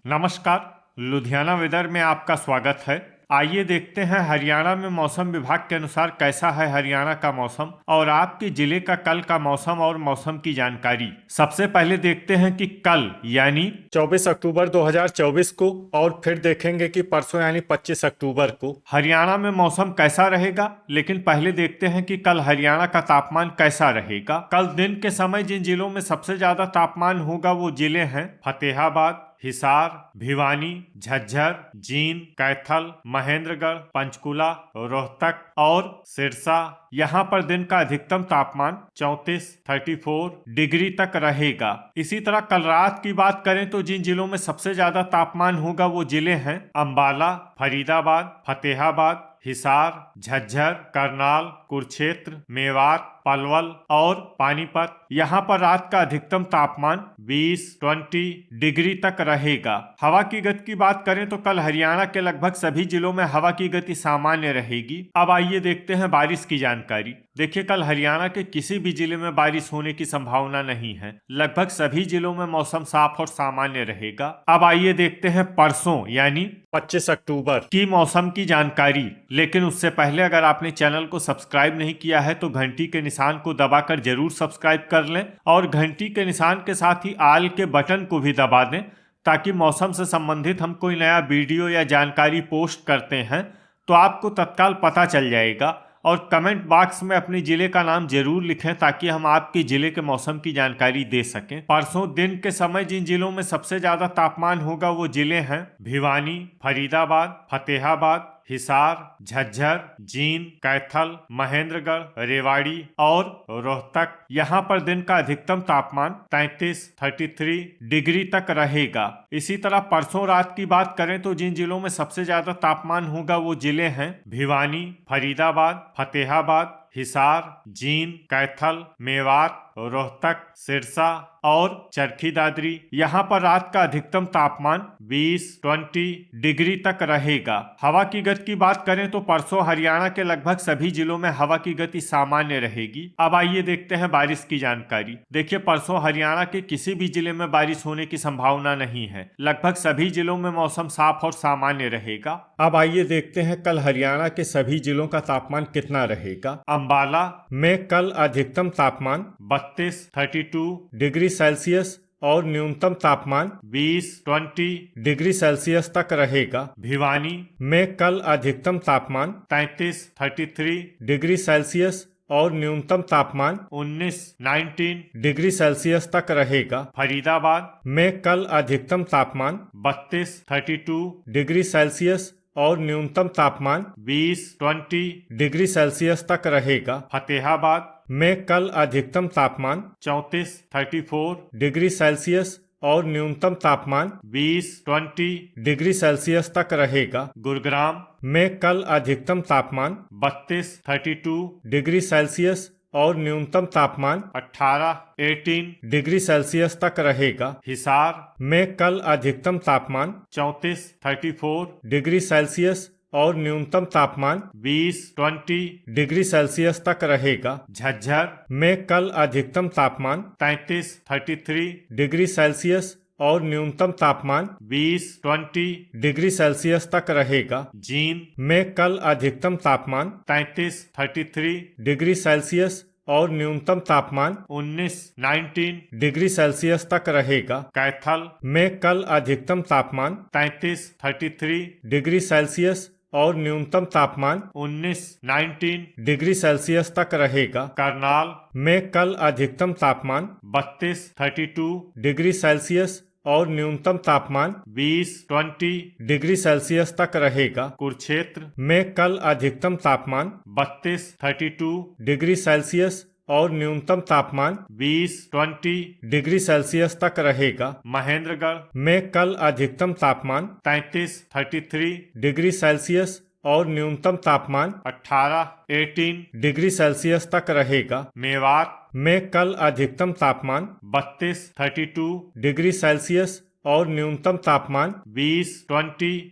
नमस्कार। लुधियाना वेदर में आपका स्वागत है। आइए देखते हैं हरियाणा में मौसम विभाग के अनुसार कैसा है हरियाणा का मौसम और आपके जिले का कल का मौसम और मौसम की जानकारी। सबसे पहले देखते हैं कि कल यानी 24 अक्टूबर 2024 को और फिर देखेंगे कि परसों यानी 25 अक्टूबर को हरियाणा में मौसम कैसा रहेगा। लेकिन पहले देखते हैं कि कल हरियाणा का तापमान कैसा रहेगा। कल दिन के समय जिन जिलों में सबसे ज्यादा तापमान होगा वो जिले हैं फतेहाबाद, हिसार, भिवानी, झज्जर, जींद, कैथल, महेंद्रगढ़, पंचकुला, रोहतक और सिरसा। यहाँ पर दिन का अधिकतम तापमान 34 डिग्री तक रहेगा। इसी तरह कल रात की बात करें तो जिन जिलों में सबसे ज्यादा तापमान होगा वो जिले हैं अंबाला, फरीदाबाद, फतेहाबाद, हिसार, झज्जर, करनाल, कुरुक्षेत्र, मेवात, पलवल और पानीपत। यहाँ पर रात का अधिकतम तापमान 20 डिग्री तक रहेगा। हवा की गति की बात करें तो कल हरियाणा के लगभग सभी जिलों में हवा की गति सामान्य रहेगी। अब आइए देखते हैं बारिश की जानकारी। देखिए, कल हरियाणा के किसी भी जिले में बारिश होने की संभावना नहीं है। लगभग सभी जिलों में मौसम साफ और सामान्य रहेगा। अब आइए देखते हैं परसों यानी 25 अक्टूबर की मौसम की जानकारी। लेकिन उससे पहले अगर आपने चैनल को सब्सक्राइब नहीं किया है तो घंटी के निशान को दबाकर जरूर सब्सक्राइब कर लें और घंटी के निशान के साथ ही आल के बटन को भी दबा दें ताकि मौसम से संबंधित हम कोई नया वीडियो या जानकारी पोस्ट करते हैं तो आपको तत्काल पता चल जाएगा। और कमेंट बॉक्स में अपने जिले का नाम जरूर लिखें ताकि हम आपके जिले के मौसम की जानकारी दे सकें। परसों दिन के समय जिन जिलों में सबसे ज्यादा तापमान होगा वो जिले हैं भिवानी, फरीदाबाद, फतेहाबाद, हिसार, झज्जर, जींद, कैथल, महेंद्रगढ़, रेवाड़ी और रोहतक। यहाँ पर दिन का अधिकतम तापमान 33 डिग्री तक रहेगा। इसी तरह परसों रात की बात करें तो जिन जिलों में सबसे ज्यादा तापमान होगा वो जिले हैं भिवानी, फरीदाबाद, फतेहाबाद, हिसार, जींद, कैथल, मेवात, रोहतक, सिरसा और चरखी दादरी। यहाँ पर रात का अधिकतम तापमान 20 डिग्री तक रहेगा। हवा की गति की बात करें तो परसों हरियाणा के लगभग सभी जिलों में हवा की गति सामान्य रहेगी। अब आइए देखते हैं बारिश की जानकारी। देखिए, परसों हरियाणा के किसी भी जिले में बारिश होने की संभावना नहीं है। लगभग सभी जिलों में मौसम साफ और सामान्य रहेगा। अब आइए देखते हैं कल हरियाणा के सभी जिलों का तापमान कितना रहेगा। अंबाला में कल अधिकतम तापमान 32 डिग्री सेल्सियस और न्यूनतम तापमान 20 डिग्री सेल्सियस तक रहेगा। भिवानी में कल अधिकतम तापमान 33 डिग्री सेल्सियस और न्यूनतम तापमान 19 डिग्री सेल्सियस तक रहेगा। फरीदाबाद में कल अधिकतम तापमान 32 डिग्री सेल्सियस और न्यूनतम तापमान 20 डिग्री सेल्सियस तक रहेगा। फतेहाबाद में कल अधिकतम तापमान 34 डिग्री सेल्सियस और न्यूनतम तापमान 20 डिग्री सेल्सियस तक रहेगा। गुरुग्राम में कल अधिकतम तापमान 32 डिग्री सेल्सियस और न्यूनतम तापमान 18 डिग्री सेल्सियस तक रहेगा। हिसार में कल अधिकतम तापमान 34 डिग्री सेल्सियस और न्यूनतम तापमान 20 डिग्री सेल्सियस तक रहेगा। झज्जर में कल अधिकतम तापमान 33 डिग्री सेल्सियस और न्यूनतम तापमान 20 डिग्री सेल्सियस तक रहेगा। जींद में कल अधिकतम तापमान 33 डिग्री सेल्सियस और न्यूनतम तापमान 19 डिग्री सेल्सियस तक रहेगा। कैथल में कल अधिकतम तापमान 33 डिग्री सेल्सियस और न्यूनतम तापमान 19 डिग्री सेल्सियस तक रहेगा। करनाल में कल अधिकतम तापमान 32 डिग्री सेल्सियस और न्यूनतम तापमान 20 डिग्री सेल्सियस तक रहेगा। कुरुक्षेत्र में कल अधिकतम तापमान 32 डिग्री सेल्सियस और न्यूनतम तापमान 20 डिग्री सेल्सियस तक रहेगा। महेंद्रगढ़ में कल अधिकतम तापमान 33 डिग्री सेल्सियस और न्यूनतम तापमान 18 डिग्री सेल्सियस तक रहेगा। मेवात में कल अधिकतम तापमान 32 डिग्री सेल्सियस और न्यूनतम तापमान 20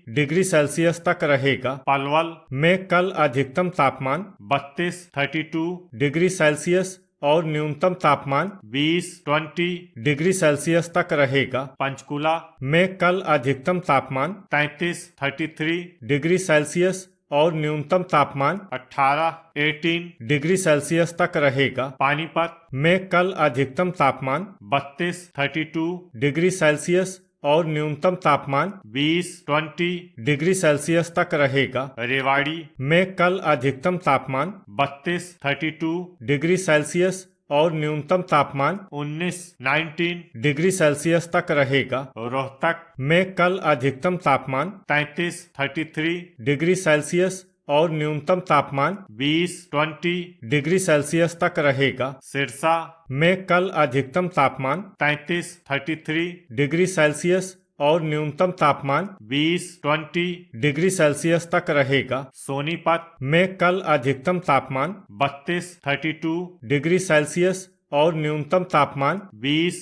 डिग्री सेल्सियस तक रहेगा। पलवल में कल अधिकतम तापमान 32 डिग्री सेल्सियस और न्यूनतम तापमान 20 डिग्री सेल्सियस तक रहेगा। पंचकुला में कल अधिकतम तापमान 33 डिग्री सेल्सियस और न्यूनतम तापमान 18 डिग्री सेल्सियस तक रहेगा। पानीपत में कल अधिकतम तापमान 32 डिग्री सेल्सियस और न्यूनतम तापमान 20 डिग्री सेल्सियस तक रहेगा। रेवाड़ी में कल अधिकतम तापमान 32 डिग्री सेल्सियस और न्यूनतम तापमान 19 डिग्री सेल्सियस तक रहेगा। रोहतक में कल अधिकतम तापमान 33 डिग्री सेल्सियस और न्यूनतम तापमान 20 डिग्री सेल्सियस तक रहेगा। सिरसा में कल अधिकतम तापमान 33 डिग्री सेल्सियस और न्यूनतम तापमान 20 डिग्री सेल्सियस तक रहेगा। सोनीपत में कल अधिकतम तापमान 32 डिग्री सेल्सियस और न्यूनतम तापमान 20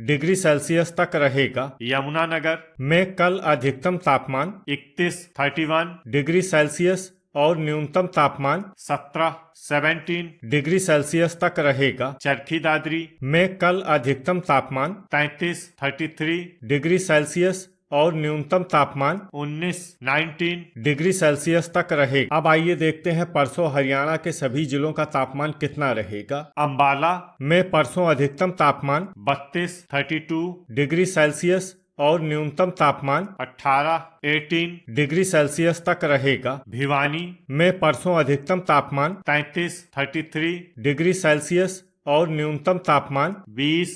डिग्री सेल्सियस तक रहेगा। यमुनानगर में कल अधिकतम तापमान 31 डिग्री सेल्सियस और न्यूनतम तापमान 17 डिग्री सेल्सियस तक रहेगा। चरखी दादरी में कल अधिकतम तापमान 33 डिग्री सेल्सियस और न्यूनतम तापमान 19 डिग्री सेल्सियस तक रहेगा। अब आइए देखते हैं परसों हरियाणा के सभी जिलों का तापमान कितना रहेगा। अंबाला में परसों अधिकतम तापमान 32 डिग्री सेल्सियस और न्यूनतम तापमान 18 डिग्री सेल्सियस तक रहेगा। भिवानी में परसों अधिकतम तापमान 33 डिग्री सेल्सियस और न्यूनतम तापमान 20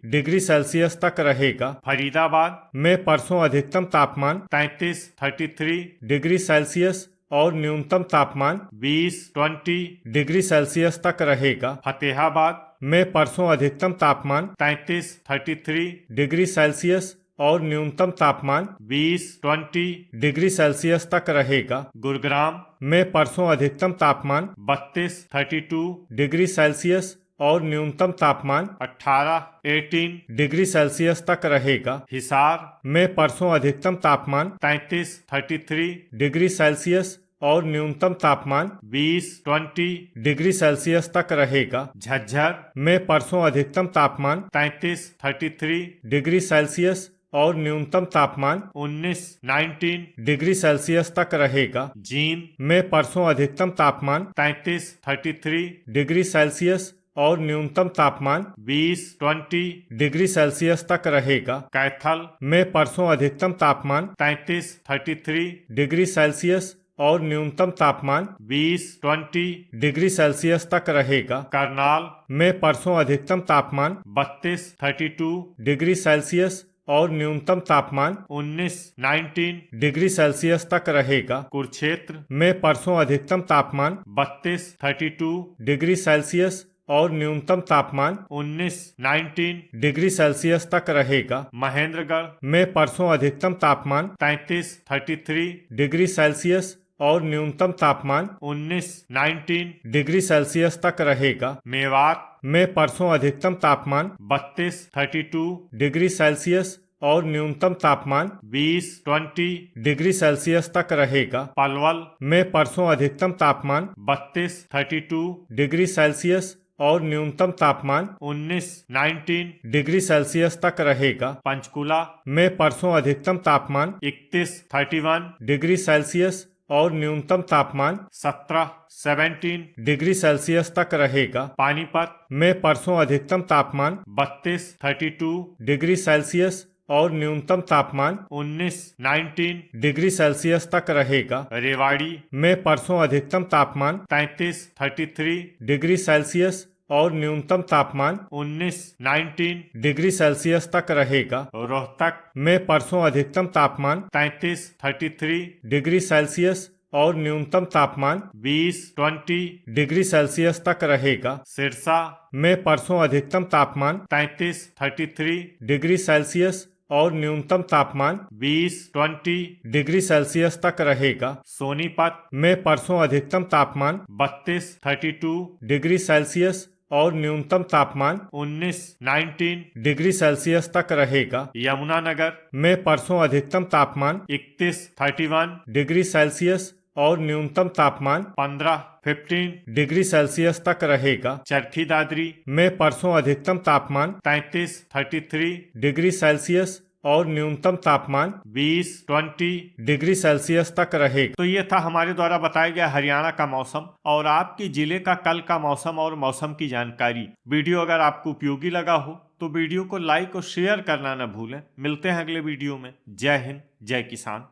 डिग्री सेल्सियस तक रहेगा। फरीदाबाद में परसों अधिकतम तापमान 33 डिग्री सेल्सियस और न्यूनतम तापमान 20 डिग्री सेल्सियस तक रहेगा। फतेहाबाद में परसों अधिकतम तापमान 33 डिग्री सेल्सियस और न्यूनतम तापमान 20 डिग्री सेल्सियस तक रहेगा। गुरुग्राम में परसों अधिकतम तापमान 32 डिग्री सेल्सियस और न्यूनतम तापमान 18 डिग्री सेल्सियस तक रहेगा। हिसार में परसों अधिकतम तापमान 33 डिग्री सेल्सियस और न्यूनतम तापमान 20 डिग्री सेल्सियस तक रहेगा। झज्जर में परसों अधिकतम तापमान 33 डिग्री सेल्सियस और न्यूनतम तापमान 19 डिग्री सेल्सियस तक रहेगा। जींद में परसों अधिकतम तापमान 33 डिग्री सेल्सियस और न्यूनतम तापमान 20 डिग्री सेल्सियस तक रहेगा। कैथल में परसों अधिकतम तापमान 33 डिग्री सेल्सियस और न्यूनतम तापमान 20 डिग्री सेल्सियस तक रहेगा। करनाल में परसों अधिकतम तापमान 32 डिग्री सेल्सियस और न्यूनतम तापमान 19 डिग्री सेल्सियस तक रहेगा। कुरुक्षेत्र में परसों अधिकतम तापमान 32 डिग्री सेल्सियस और न्यूनतम तापमान 19 डिग्री सेल्सियस तक रहेगा। महेंद्रगढ़ में परसों अधिकतम तापमान 33 डिग्री सेल्सियस और न्यूनतम तापमान 19 डिग्री सेल्सियस तक रहेगा। मेवात में परसों अधिकतम तापमान 32 डिग्री सेल्सियस और न्यूनतम तापमान 20 डिग्री सेल्सियस तक रहेगा। पलवल में परसों अधिकतम तापमान 32 डिग्री सेल्सियस और न्यूनतम तापमान 19 डिग्री सेल्सियस तक रहेगा। पंचकुला में परसों अधिकतम तापमान 31 डिग्री सेल्सियस और न्यूनतम तापमान 17 डिग्री सेल्सियस तक रहेगा। पानीपत में परसों अधिकतम तापमान 32 डिग्री सेल्सियस और न्यूनतम तापमान 19 डिग्री सेल्सियस तक रहेगा। रेवाड़ी में परसों अधिकतम तापमान 33 डिग्री सेल्सियस और न्यूनतम तापमान 19 डिग्री सेल्सियस तक रहेगा। रोहतक में परसों अधिकतम तापमान 33 डिग्री सेल्सियस और न्यूनतम तापमान 20 डिग्री सेल्सियस तक रहेगा। सिरसा में परसों अधिकतम तापमान 33 डिग्री सेल्सियस और न्यूनतम तापमान 20 डिग्री सेल्सियस तक रहेगा। सोनीपत में परसों अधिकतम तापमान 32 डिग्री सेल्सियस और न्यूनतम तापमान 19 डिग्री सेल्सियस तक रहेगा। यमुनानगर में परसों अधिकतम तापमान 31 डिग्री सेल्सियस और न्यूनतम तापमान 15 डिग्री सेल्सियस तक रहेगा। चरखी दादरी में परसों अधिकतम तापमान 33 डिग्री सेल्सियस और न्यूनतम तापमान 20 डिग्री सेल्सियस तक रहेगा। तो ये था हमारे द्वारा बताया गया हरियाणा का मौसम और आपके जिले का कल का मौसम और मौसम की जानकारी। वीडियो अगर आपको उपयोगी लगा हो तो वीडियो को लाइक और शेयर करना न भूलें। मिलते हैं अगले वीडियो में। जय हिंद, जय किसान।